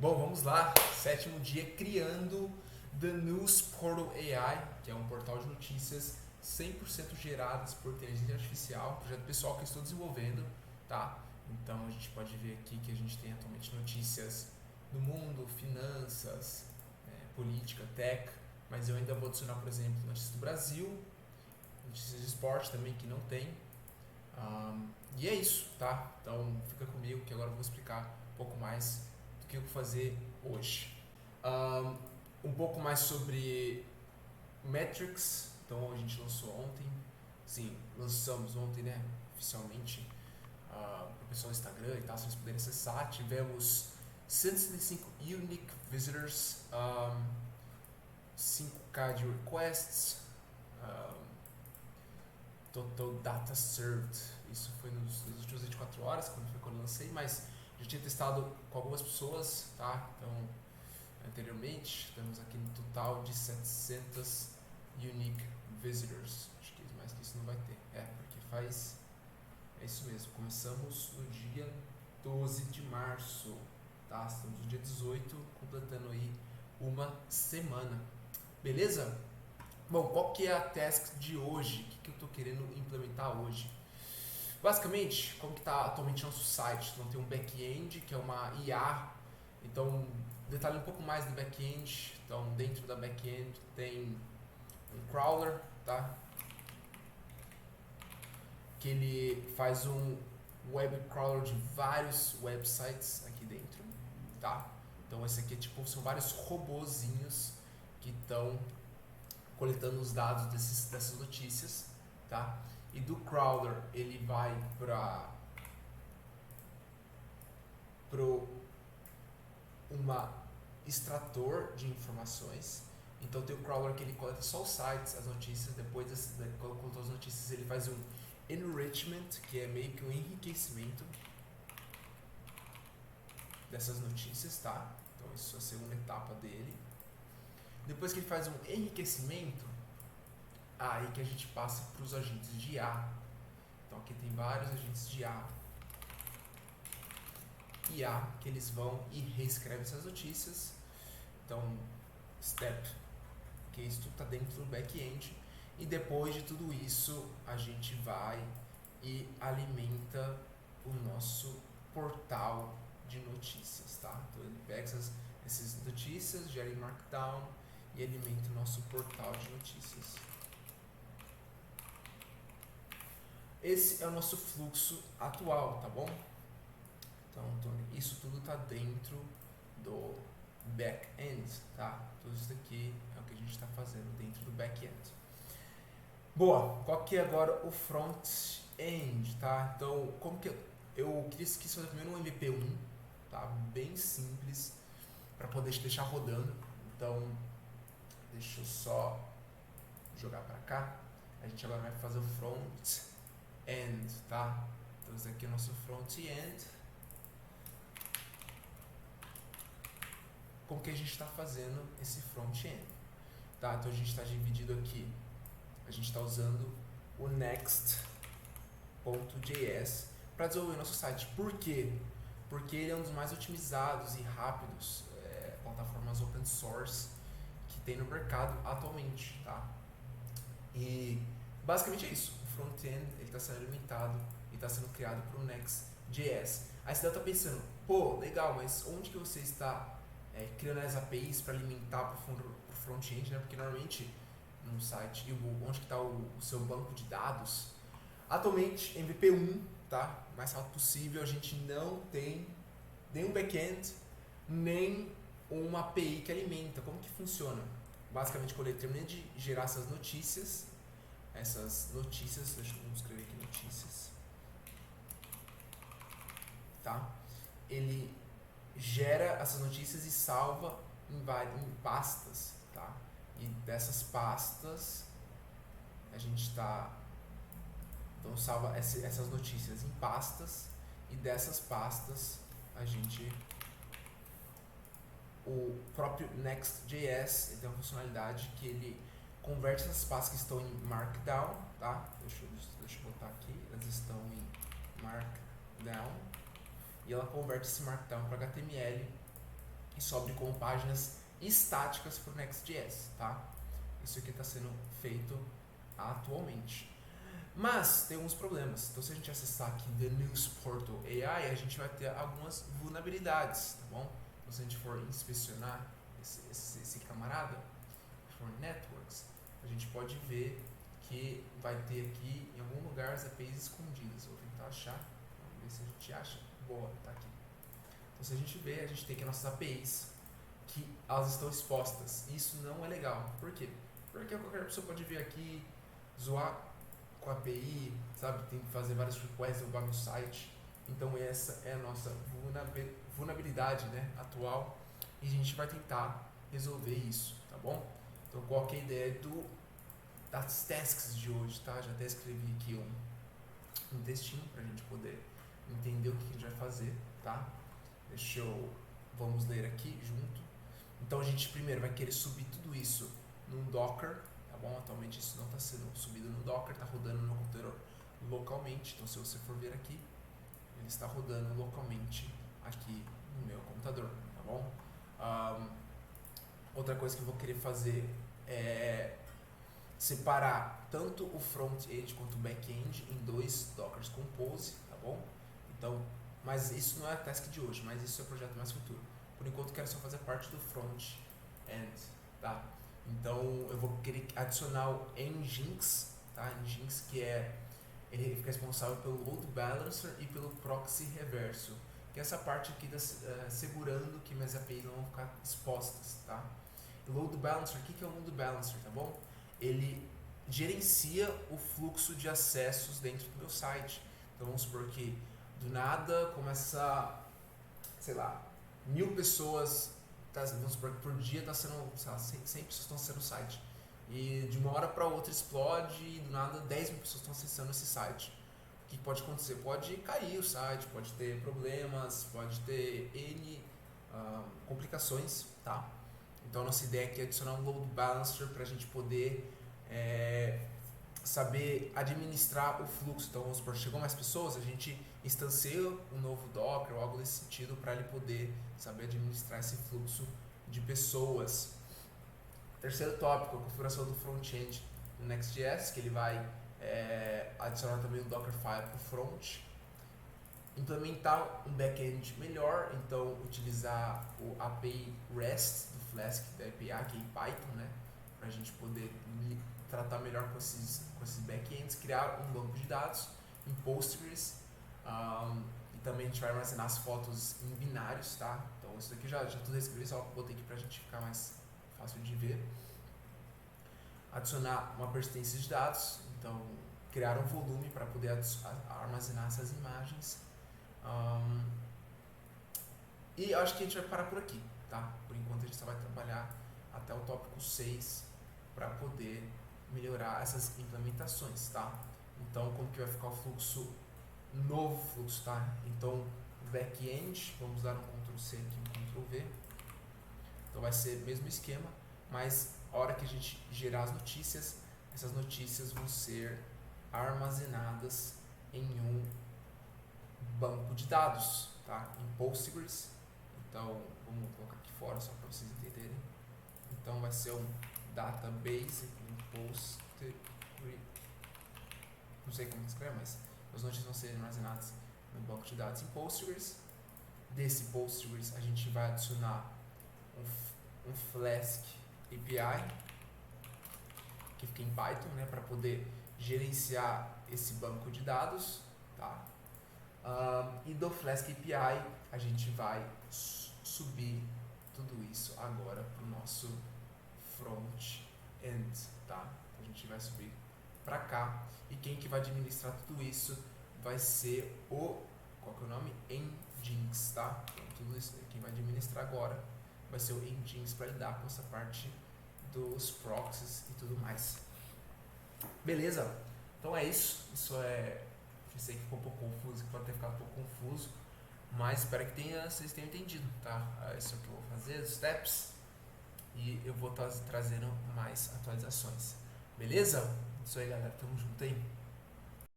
Bom, vamos lá. Sétimo dia criando The News Portal AI, que é um portal de notícias 100% geradas por inteligência artificial, projeto pessoal que eu estou desenvolvendo, tá? Então a gente pode ver aqui que a gente tem atualmente notícias do mundo, finanças, política, tech, mas eu ainda vou adicionar, por exemplo, notícias do Brasil, notícias de esporte também que não tem. E é isso, tá? Então fica comigo que agora eu vou explicar um pouco mais do que eu vou fazer hoje. Um pouco mais sobre metrics. Então a gente lançou ontem, sim, lançamos ontem, né, oficialmente, para o pessoal do Instagram e tal, se vocês puderem acessar. Tivemos 165 unique visitors, 5K de requests, total data served. Isso foi nas últimas 24 horas, quando eu lancei, mas já tinha testado com algumas pessoas, tá? Então, anteriormente, temos aqui no total de 700 unique visitors. Acho que mais que isso não vai ter. Porque faz. É isso mesmo. Começamos no dia 12 de março, tá? Estamos no dia 18, completando aí uma semana. Beleza? Bom, qual que é a task de hoje? O que eu estou querendo implementar hoje? Basicamente, como que está atualmente nosso site? Então tem um back-end, que é uma IA. Então, detalhe um pouco mais do back-end. Então, dentro da back-end tem um crawler, tá? Que ele faz um web crawler de vários websites aqui dentro, tá? Então, esse aqui são vários robozinhos que estão coletando os dados dessas notícias, tá? E do crawler ele vai para uma extrator de informações. Então tem o crawler que ele coleta só os sites, as notícias. Depois quando coletou as notícias, ele faz um enrichment, que é meio que um enriquecimento dessas notícias, tá? Então isso é a segunda etapa dele. Depois que ele faz um enriquecimento, aí que a gente passa para os agentes de IA. Então aqui tem vários agentes de IA que eles vão e reescrevem essas notícias. Então, step, que isso tudo está dentro do back-end. E depois de tudo isso, a gente vai e alimenta o nosso portal de notícias, tá? Então ele pega essas notícias, gera em Markdown e alimenta o nosso portal de notícias. Esse é o nosso fluxo atual, tá bom? Então, isso tudo está dentro do back-end, tá? Tudo isso daqui é o que a gente está fazendo dentro do back-end. Boa, qual que é agora o front-end, tá? Então, como que eu quis fazer primeiro um MVP1, tá? Bem simples, para poder deixar rodando. Então, deixa eu só jogar para cá. A gente agora vai fazer o front-end, tá? Então, esse aqui é o nosso front-end. Como que a gente está fazendo esse front-end, tá? Então a gente está dividido aqui, a gente está usando o next.js para desenvolver nosso site. Por quê? Porque ele é um dos mais otimizados e rápidos plataformas open source que tem no mercado atualmente, tá? E basicamente é isso. O front-end ele está sendo alimentado e está sendo criado para o Next.js. Aí você deve estar pensando, pô, legal, mas onde que você está criando as APIs para alimentar para o front-end, né? Porque normalmente num site, onde que está o seu banco de dados? Atualmente, MVP1, tá? O mais rápido possível, a gente não tem nem um back-end, nem uma API que alimenta. Como que funciona? Basicamente, quando ele termina de gerar essas notícias, deixa eu escrever aqui notícias, tá? Ele gera essas notícias e salva em pastas, tá? E dessas pastas a gente então salva essas notícias em pastas, e dessas pastas a gente, o próprio Next.js tem uma funcionalidade que ele converte essas pastas que estão em Markdown, tá? Deixa eu botar aqui, elas estão em Markdown, e ela converte esse Markdown para HTML e sobre como páginas estáticas para o Next.js, tá? Isso aqui está sendo feito atualmente. Mas tem alguns problemas. Então, se a gente acessar aqui The News Portal AI, a gente vai ter algumas vulnerabilidades, tá bom? Então, se a gente for inspecionar esse camarada, for Networks, a gente pode ver que vai ter aqui em algum lugar as APIs escondidas. Vou tentar achar, vamos ver se a gente acha. Boa, tá aqui. Então, se a gente ver, a gente tem aqui nossas APIs que elas estão expostas. Isso não é legal. Por quê? Porque qualquer pessoa pode vir aqui, zoar com a API, sabe? Tem que fazer vários requests, derrubar no site. Então essa é a nossa vulnerabilidade, né, atual. E a gente vai tentar resolver isso, tá bom? Então qual que é a ideia das tasks de hoje, tá? Já até escrevi aqui um textinho pra gente poder entender o que a gente vai fazer, tá? Vamos ler aqui junto. Então a gente primeiro vai querer subir tudo isso num Docker, tá bom? Atualmente isso não está sendo subido no Docker, está rodando no computador localmente. Então se você for ver aqui, ele está rodando localmente aqui no meu computador, tá bom? Outra coisa que eu vou querer fazer é separar tanto o front-end quanto o back-end em dois Dockers Compose, tá bom? Então, mas isso não é a task de hoje, mas isso é o projeto mais futuro. Por enquanto, eu quero só fazer parte do front-end, tá? Então, eu vou querer adicionar o Nginx, tá? Nginx, que ele fica responsável pelo load balancer e pelo proxy reverso, que é essa parte aqui segurando que minhas APIs não vão ficar expostas, tá? O load balancer, o que é o load balancer, tá bom? Ele gerencia o fluxo de acessos dentro do meu site. Então, vamos supor que do nada começa, sei lá, 1000 pessoas, vamos supor que por dia está sendo, sei lá, 100 pessoas estão acessando o site. E de uma hora para outra explode e do nada 10 mil pessoas estão acessando esse site. O que pode acontecer? Pode cair o site, pode ter problemas, pode ter N complicações, tá? Então a nossa ideia aqui é adicionar um load balancer para a gente poder saber administrar o fluxo. Então vamos supor, chegou mais pessoas, a gente instancia um novo Docker ou algo nesse sentido para ele poder saber administrar esse fluxo de pessoas. Terceiro tópico, a configuração do front-end no Next.js, que ele vai adicionar também um Dockerfile para o front. Implementar um back-end melhor, então utilizar o API REST do Flask da API, que é em Python, né? Para a gente poder tratar melhor com esses back-ends, criar um banco de dados em Postgres, e também a gente vai armazenar as fotos em binários, tá? Então isso daqui já tudo escrevi, só botei aqui para a gente ficar mais fácil de ver. Adicionar uma persistência de dados, então criar um volume para poder armazenar essas imagens. E eu acho que a gente vai parar por aqui, tá? Por enquanto a gente só vai trabalhar até o tópico 6 para poder melhorar essas implementações, tá? Então, como que vai ficar o fluxo, novo fluxo, tá? Então, back-end, vamos dar um Ctrl+C aqui, um Ctrl+V. Então vai ser o mesmo esquema, mas a hora que a gente gerar as notícias, essas notícias vão ser armazenadas em um banco de dados, tá? Em Postgres. Então, vamos colocar aqui fora só para vocês entenderem. Então, vai ser um database em Postgres. Não sei como escrever, mas as notícias vão ser armazenadas no banco de dados em Postgres. Desse Postgres, a gente vai adicionar um Flask API que fica em Python, né, para poder gerenciar esse banco de dados, tá? E do Flask API a gente vai subir tudo isso agora para o nosso front-end, tá? A gente vai subir para cá e quem que vai administrar tudo isso vai ser qual que é o nome? Nginx, tá? Então tudo isso quem vai administrar agora vai ser o Nginx para lidar com essa parte dos proxies e tudo mais. Beleza? Então é isso. Eu sei que ficou um pouco confuso, que pode ter ficado um pouco confuso, mas espero que vocês tenham entendido, tá? Isso é o que eu vou fazer, os steps, e eu vou estar trazendo mais atualizações. Beleza? Isso aí, galera. Tamo junto aí.